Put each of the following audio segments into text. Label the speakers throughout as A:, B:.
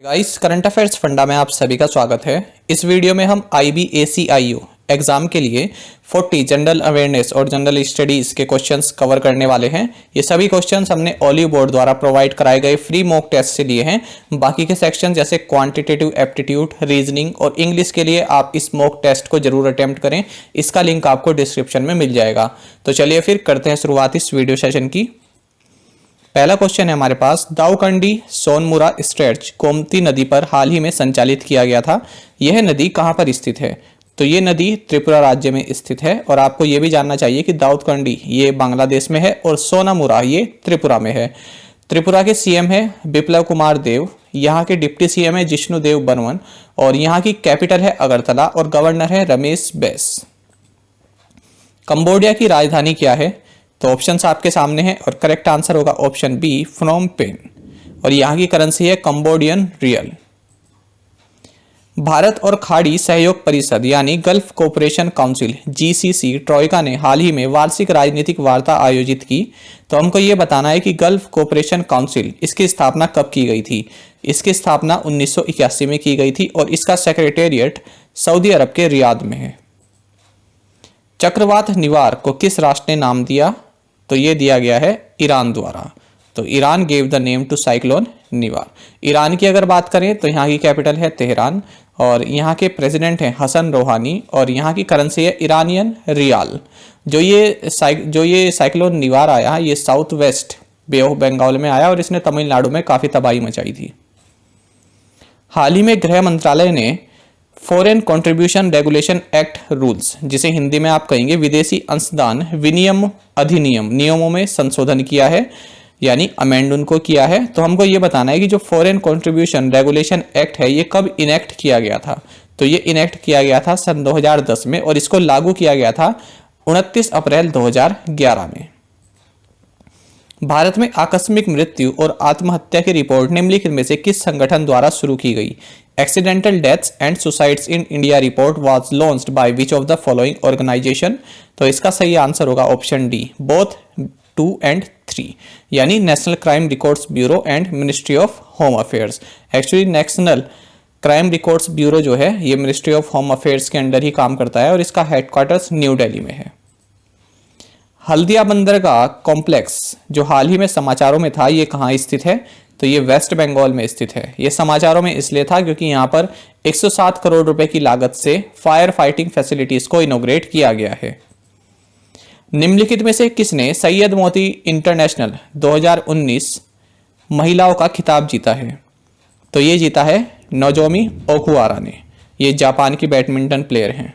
A: Guys, current affairs funda में आप सभी का स्वागत है। इस वीडियो में हम IBACIU एग्जाम के लिए 40 जनरल अवेयरनेस और जनरल स्टडीज के क्वेश्चंस कवर करने वाले हैं। ये सभी क्वेश्चंस हमने ऑलिव बोर्ड द्वारा प्रोवाइड कराए गए फ्री मॉक टेस्ट से लिए हैं। बाकी के सेक्शन जैसे क्वांटिटेटिव एप्टीट्यूड, रीजनिंग और इंग्लिश के लिए आप इस मॉक टेस्ट को जरूर अटेम्प्ट करें। इसका लिंक आपको डिस्क्रिप्शन में मिल जाएगा। तो चलिए फिर करते हैं शुरुआत इस वीडियो सेशन की। पहला क्वेश्चन है हमारे पास, दाऊकंडी सोनमुरा स्ट्रेच गोमती नदी पर हाल ही में संचालित किया गया था। यह नदी कहां पर स्थित है? तो ये नदी त्रिपुरा राज्य में स्थित है। और आपको यह भी जानना चाहिए कि दाऊदकंडी ये बांग्लादेश में है और सोनामुरा ये त्रिपुरा में है। त्रिपुरा के सीएम है बिप्लब कुमार देव, यहाँ के डिप्टी सीएम है जिष्णुदेव बर्मन और यहाँ की कैपिटल है अगरतला और गवर्नर है रमेश बैस। कंबोडिया की राजधानी क्या है? तो ऑप्शंस आपके सामने हैं और करेक्ट आंसर होगा ऑप्शन बी, फ्नोम पेन। और यहाँ की करेंसी है कंबोडियन रियल। भारत और खाड़ी सहयोग परिषद यानी gulf cooperation council GCC Troikaa ने हाल ही में वार्षिक राजनीतिक वार्ता आयोजित की। तो हमको ये बताना है कि गल्फ कोऑपरेशन काउंसिल इसकी स्थापना कब की गई थी? इसकी स्थापना 1981 में की गई थी और इसका सेक्रेटेरिएट सऊदी अरब के रियाद में है। चक्रवात निवार को किस राष्ट्र ने नाम दिया? तो ये दिया गया है ईरान द्वारा। तो Iran gave the name to cyclone Nivar. Iran की अगर बात करें तो यहाँ की कैपिटल है तेहरान और यहाँ के प्रेसिडेंट हैं हसन रोहानी और यहाँ की करेंसी है ईरानियन रियाल। जो ये साइक्लोन निवार आया ये south west bay of Bengal में आया और इसने तमिलनाडु में काफ़ी तबाही मचाई थी। हाल ही में गृह मंत्रालय ने foreign contribution regulation act rules, जिसे हिंदी में आप कहेंगे विदेशी अंशदान विनियम अधिनियम, नियमों में संशोधन किया है यानी अमेंड उनको किया है। तो हमको ये बताना है कि जो फॉरेन कंट्रीब्यूशन रेगुलेशन एक्ट है ये कब इनेक्ट किया गया था? तो ये इनेक्ट किया गया था सन 2010 में और इसको लागू किया गया था 29 अप्रैल 2011 में। भारत में आकस्मिक मृत्यु और आत्महत्या की रिपोर्ट निम्नलिखित में से किस संगठन द्वारा शुरू की गई? Accidental deaths and suicides in India report was launched by which of the following organisation? तो इसका सही आंसर होगा ऑप्शन डी, बोथ 2 and 3 यानी national crime records bureau and ministry of home affairs. Actually national crime records bureau जो है ये ministry of home affairs के under ही काम करता है और इसका हेडक्वार्टर्स न्यू दिल्ली में है। हल्दिया बंदरगाह कॉम्प्लेक्स जो हाल ही में समाचारों में था ये कहाँ स्थित है? तो ये वेस्ट बंगाल में स्थित है। ये समाचारों में इसलिए था क्योंकि यहाँ पर 107 करोड़ रुपए की लागत से फायर फाइटिंग फैसिलिटीज को इनॉग्रेट किया गया है। निम्नलिखित में से किसने सैयद मोती इंटरनेशनल 2019 महिलाओं का खिताब जीता है? तो ये जीता है नोजोमी ओकुहारा ने। ये जापान की बैडमिंटन प्लेयर हैं।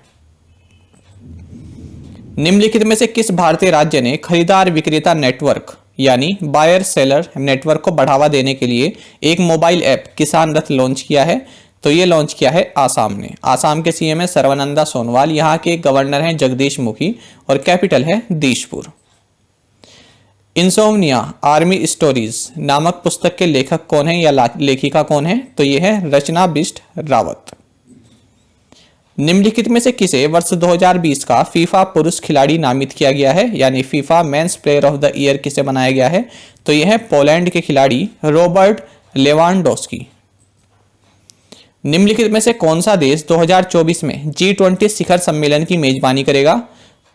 A: निम्नलिखित में से किस भारतीय राज्य ने खरीदार विक्रेता नेटवर्क यानी बायर सेलर नेटवर्क को बढ़ावा देने के लिए एक मोबाइल ऐप किसान रथ लॉन्च किया है? तो ये लॉन्च किया है आसाम ने। आसाम के सीएम है सर्बानंदा सोनोवाल, यहाँ के गवर्नर हैं जगदीश मुखी और कैपिटल है दिसपुर। इंसोमनिया आर्मी स्टोरीज नामक पुस्तक के लेखक कौन है या लेखिका कौन है? तो ये है रचना बिष्ट रावत। निम्नलिखित में से किसे वर्ष 2020 का फीफा पुरुष खिलाड़ी नामित किया गया है यानी FIFA men's player of the year किसे बनाया गया है? तो यह है पोलैंड के खिलाड़ी रॉबर्ट लेवांडोस्की। निम्नलिखित में से कौन सा देश 2024 में G20 शिखर सम्मेलन की मेजबानी करेगा?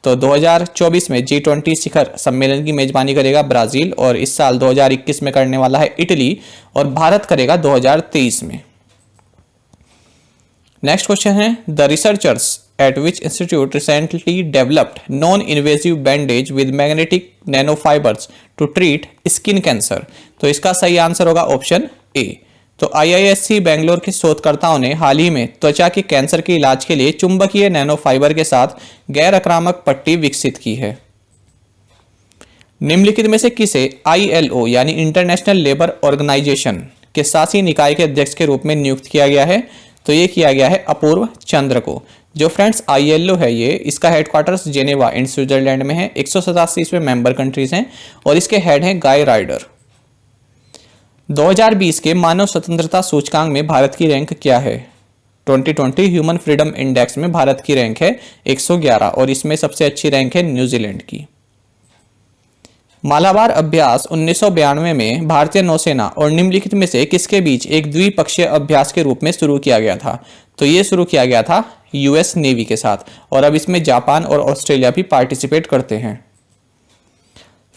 A: तो 2024 में G20 शिखर सम्मेलन की मेजबानी करेगा ब्राजील और इस साल 2021 में करने वाला है इटली और भारत करेगा 2023 में। नेक्स्ट क्वेश्चन है, the researchers at which institute recently developed non invasive bandage with magnetic nanofibers to treat skin cancer? तो इसका सही आंसर होगा ऑप्शन ए। तो IISc बेंगलोर के शोधकर्ताओं ने हाल ही में त्वचा के कैंसर के इलाज के लिए चुंबकीय नैनोफाइबर के साथ गैर आक्रामक पट्टी विकसित की है। निम्नलिखित में से किसे ILO यानी इंटरनेशनल लेबर ऑर्गेनाइजेशन के शासी निकाय के अध्यक्ष के रूप में नियुक्त किया गया है? तो ये किया गया है अपूर्व चंद्र को। जो फ्रेंड्स ILO है ये इसका हेडक्वार्टर्स जेनेवा इन स्विट्जरलैंड में है। 187 इसमें मेंबर कंट्रीज हैं और इसके हेड हैं गाय राइडर। 2020 के मानव स्वतंत्रता सूचकांक में भारत की रैंक क्या है? 2020 ह्यूमन फ्रीडम इंडेक्स में भारत की रैंक है 111 और इसमें सबसे अच्छी रैंक है न्यूजीलैंड की। मालाबार अभ्यास 1992 में भारतीय नौसेना और निम्नलिखित में से किसके बीच एक द्विपक्षीय अभ्यास के रूप में शुरू किया गया था? तो ये शुरू किया गया था यूएस नेवी के साथ, और अब इसमें जापान और ऑस्ट्रेलिया भी पार्टिसिपेट करते हैं।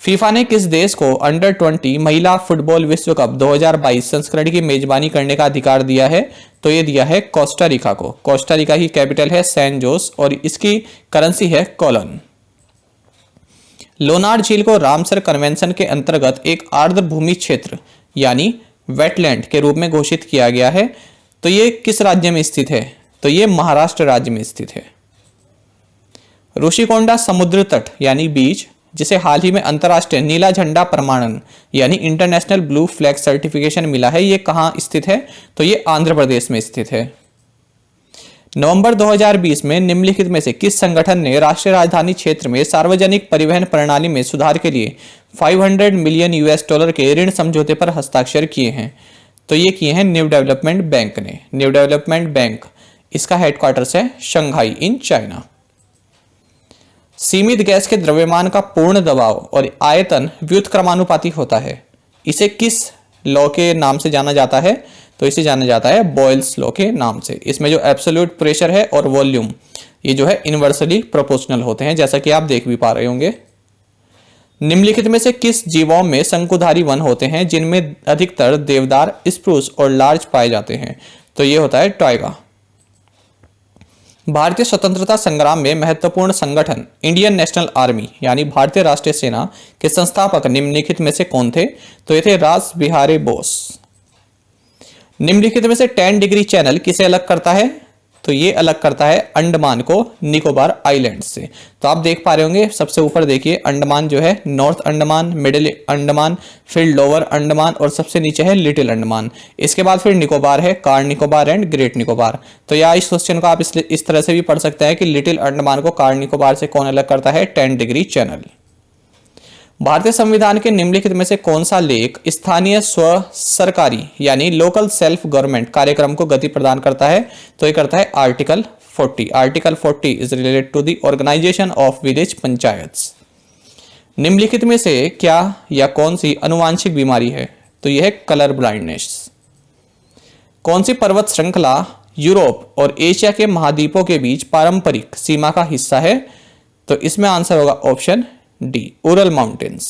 A: फीफा ने किस देश को अंडर 20 महिला फुटबॉल विश्व कप 2022 संस्करण की मेजबानी करने का अधिकार दिया है? तो ये दिया है कोस्टा रिका को। कोस्टा रिका की कैपिटल है सैन जोस और इसकी करेंसी है कॉलन। लोनार झील को रामसर कन्वेंशन के अंतर्गत एक आर्द्रभूमि क्षेत्र यानी वेटलैंड के रूप में घोषित किया गया है। तो ये किस राज्य में स्थित है? तो ये महाराष्ट्र राज्य में स्थित है। ऋषिकोंडा समुद्र तट यानी बीच, जिसे हाल ही में अंतर्राष्ट्रीय नीला झंडा प्रमाणन यानी इंटरनेशनल ब्लू फ्लैग सर्टिफिकेशन मिला है, ये कहाँ स्थित है? तो ये आंध्र प्रदेश में स्थित है। नवंबर 2020 में निम्नलिखित में से किस संगठन ने राष्ट्रीय राजधानी क्षेत्र में सार्वजनिक परिवहन प्रणाली में सुधार के लिए 500 मिलियन US$ के ऋण समझौते पर हस्ताक्षर किए हैं? तो ये किए हैं न्यू डेवलपमेंट बैंक ने। न्यू डेवलपमेंट बैंक, इसका हेडक्वार्टर्स है शंघाई इन चाइना। सीमित गैस के द्रव्यमान का पूर्ण दबाव और आयतन व्युत्क्रमानुपाती होता है। इसे किस लॉ के नाम से जाना जाता है? तो इसे जाना जाता है बॉयल्स लॉ के नाम से। इसमें जो एब्सोल्यूट प्रेशर है और वॉल्यूम, ये जो है इनवर्सली प्रोपोर्शनल होते हैं, जैसा कि आप देख भी पा रहे होंगे। निम्नलिखित में से किस जीवाओं में शंकुधारी वन होते हैं जिनमें अधिकतर देवदार, स्प्रूस और लार्च पाए जाते हैं? तो ये होता है टाइगा। भारतीय स्वतंत्रता संग्राम में महत्वपूर्ण संगठन इंडियन नेशनल आर्मी यानी भारतीय राष्ट्रीय सेना के संस्थापक निम्नलिखित में से कौन थे? तो ये थे रास बिहारी बोस। निम्नलिखित में से 10 डिग्री चैनल किसे अलग करता है? तो ये अलग करता है अंडमान को निकोबार आइलैंड से। तो आप देख पा रहे होंगे, सबसे ऊपर देखिए अंडमान जो है नॉर्थ अंडमान, मिडिल अंडमान, फिर लोअर अंडमान और सबसे नीचे है लिटिल अंडमान। इसके बाद फिर निकोबार है, car Nicobar and great Nicobar. तो या इस क्वेश्चन को आप इस तरह से भी पढ़ सकते हैं कि लिटिल अंडमान को कार निकोबार से कौन अलग करता है? 10 डिग्री चैनल। भारतीय संविधान के निम्नलिखित में से कौन सा लेख स्थानीय स्व सरकारी यानी लोकल सेल्फ गवर्नमेंट कार्यक्रम को गति प्रदान करता है? तो ये करता है article 40। Article 40 is related to the organisation of village panchayats. निम्नलिखित में से क्या या कौन सी अनुवांशिक बीमारी है? तो यह है कलर ब्लाइंडनेस। कौन सी पर्वत श्रृंखला यूरोप और एशिया के महाद्वीपों के बीच पारंपरिक सीमा का हिस्सा है? तो इसमें आंसर होगा ऑप्शन डी, उरल माउंटेन्स।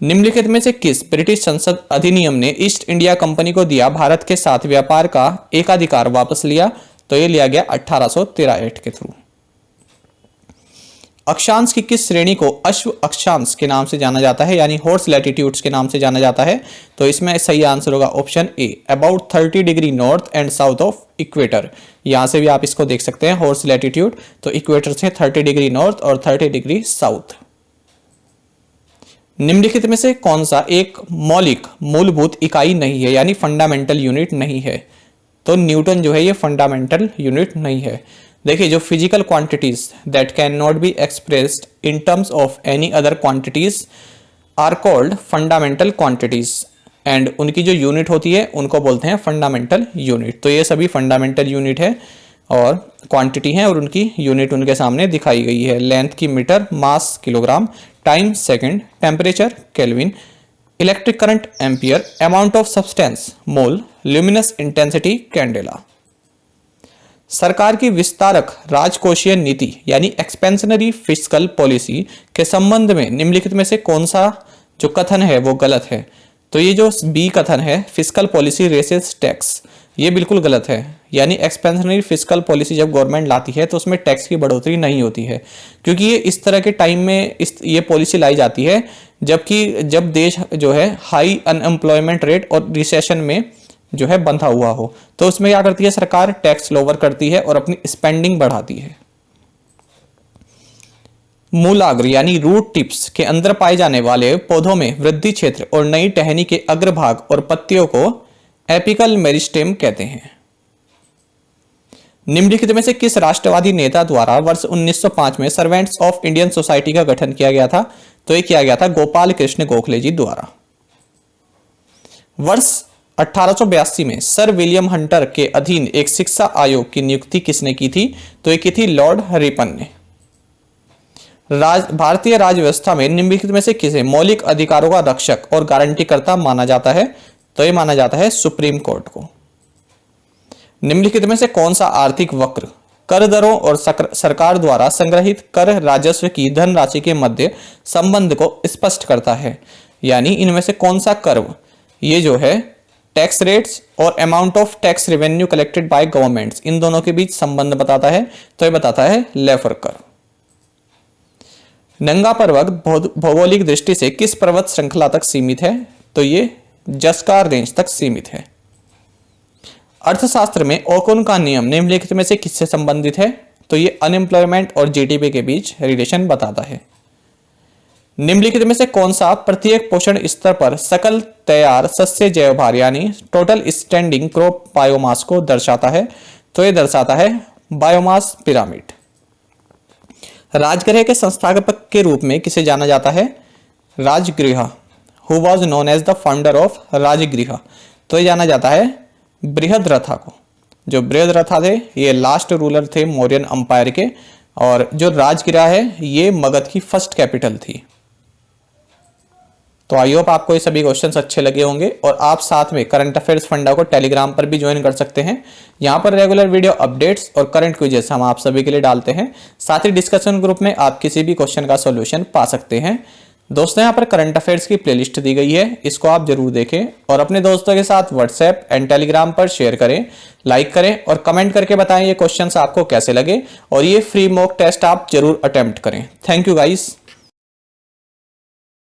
A: निम्नलिखित में से किस ब्रिटिश संसद अधिनियम ने ईस्ट इंडिया कंपनी को दिया भारत के साथ व्यापार का एकाधिकार वापस लिया? तो ये लिया गया 1813 एक्ट के थ्रू। अक्षांश की किस श्रेणी को अश्व अक्षांश के नाम से जाना जाता है यानी हॉर्स लैटिट्यूड्स के नाम से जाना जाता है? तो इसमें सही आंसर होगा option A, about 30 degree north and south of equator. यहां से भी आप इसको देख सकते हैं हॉर्स लैटिट्यूड, तो इक्वेटर से 30 डिग्री नॉर्थ और 30 डिग्री साउथ। निम्नलिखित में से कौन सा एक मौलिक मूलभूत इकाई नहीं है यानी फंडामेंटल यूनिट नहीं है? तो न्यूटन जो है ये फंडामेंटल यूनिट नहीं है। देखिए, जो physical quantities that can not be expressed in terms of any other quantities are called fundamental quantities and उनकी जो यूनिट होती है उनको बोलते हैं फंडामेंटल यूनिट। तो ये सभी फंडामेंटल यूनिट है और क्वांटिटी है और उनकी यूनिट उनके सामने दिखाई गई है। लेंथ की metre, mass kilogram, time second, temperature kelvin, electric current ampere, amount of substance mole, luminous intensity candela. सरकार की विस्तारक राजकोषीय नीति यानी एक्सपेंशनरी फिस्कल पॉलिसी के संबंध में निम्नलिखित में से कौन सा जो कथन है वो गलत है? तो ये जो बी कथन है, फिस्कल पॉलिसी रेसेस टैक्स, ये बिल्कुल गलत है। यानी एक्सपेंशनरी फिस्कल पॉलिसी जब गवर्नमेंट लाती है तो उसमें टैक्स की बढ़ोतरी नहीं होती है, क्योंकि ये इस तरह के टाइम में ये पॉलिसी लाई जाती है जब देश जो है हाई अनएम्प्लॉयमेंट रेट और रिसेशन में जो है बंधा हुआ हो, तो उसमें क्या करती है सरकार? टैक्स लोअर करती है और अपनी स्पेंडिंग बढ़ाती है। मूलाग्र यानी रूट टिप्स के अंदर पाए जाने वाले पौधों में वृद्धि क्षेत्र और नई टहनी के अग्रभाग और पत्तियों को एपिकल मेरिस्टेम कहते हैं। निम्नलिखित में से किस राष्ट्रवादी नेता द्वारा वर्ष 1905 में सर्वेंट्स ऑफ इंडियन सोसाइटी का गठन किया गया था? तो यह किया गया था गोपाल कृष्ण गोखले जी द्वारा। वर्ष 1882 में सर विलियम हंटर के अधीन एक शिक्षा आयोग की नियुक्ति किसने की थी? तो ये की थी लॉर्ड रिपन ने। भारतीय राज्य व्यवस्था में निम्नलिखित में से किसे मौलिक अधिकारों का रक्षक और गारंटीकर्ता माना जाता है? तो ये माना जाता है सुप्रीम कोर्ट को। निम्नलिखित में से कौन सा आर्थिक वक्र कर दरों और सरकार द्वारा संग्रहित कर राजस्व की धनराशि के मध्य संबंध को स्पष्ट करता है? यानी इनमें से कौन सा कर्व ये जो है टैक्स रेट्स और amount of tax revenue collected by governments, इन दोनों के बीच संबंध बताता है? तो ये बताता है लेफर कर्व। नंगा पर्वत भौगोलिक दृष्टि से किस पर्वत श्रृंखला तक सीमित है? तो ये जस्कार रेंज तक सीमित है। अर्थशास्त्र में ओकुन का नियम निम्नलिखित में से किससे संबंधित है? तो ये अनएम्प्लॉयमेंट और जीडीपी के बीच रिलेशन बताता है। निम्नलिखित में से कौन सा प्रत्येक पोषण स्तर पर सकल तैयार शस्य जैव भार यानी टोटल स्टैंडिंग क्रॉप बायोमास को दर्शाता है? तो ये दर्शाता है बायोमास पिरामिड। राजगृह के संस्थापक के रूप में किसे जाना जाता है? Rajagriha, who was known as the founder of Rajagriha. तो ये जाना जाता है बृहद्रथा को। जो बृहद्रथा थे ये लास्ट रूलर थे मौर्यन अंपायर के, और जो राजगृह है ये मगध की फर्स्ट कैपिटल थी। तो आई होप आपको ये सभी क्वेश्चंस अच्छे लगे होंगे, और आप साथ में करंट अफेयर्स फंडा को टेलीग्राम पर भी ज्वाइन कर सकते हैं। यहाँ पर रेगुलर वीडियो अपडेट्स और करंट क्विजेस हम आप सभी के लिए डालते हैं। साथ ही डिस्कशन ग्रुप में आप किसी भी क्वेश्चन का सॉल्यूशन पा सकते हैं। दोस्तों यहाँ पर करंट अफेयर्स की प्लेलिस्ट दी गई है, इसको आप जरूर देखें और अपने दोस्तों के साथ व्हाट्सएप एंड टेलीग्राम पर शेयर करें, लाइक करें और कमेंट करके बताएं ये क्वेश्चंस आपको कैसे लगे, और ये फ्री मॉक टेस्ट आप जरूर अटेम्प्ट करें। Thank you guys.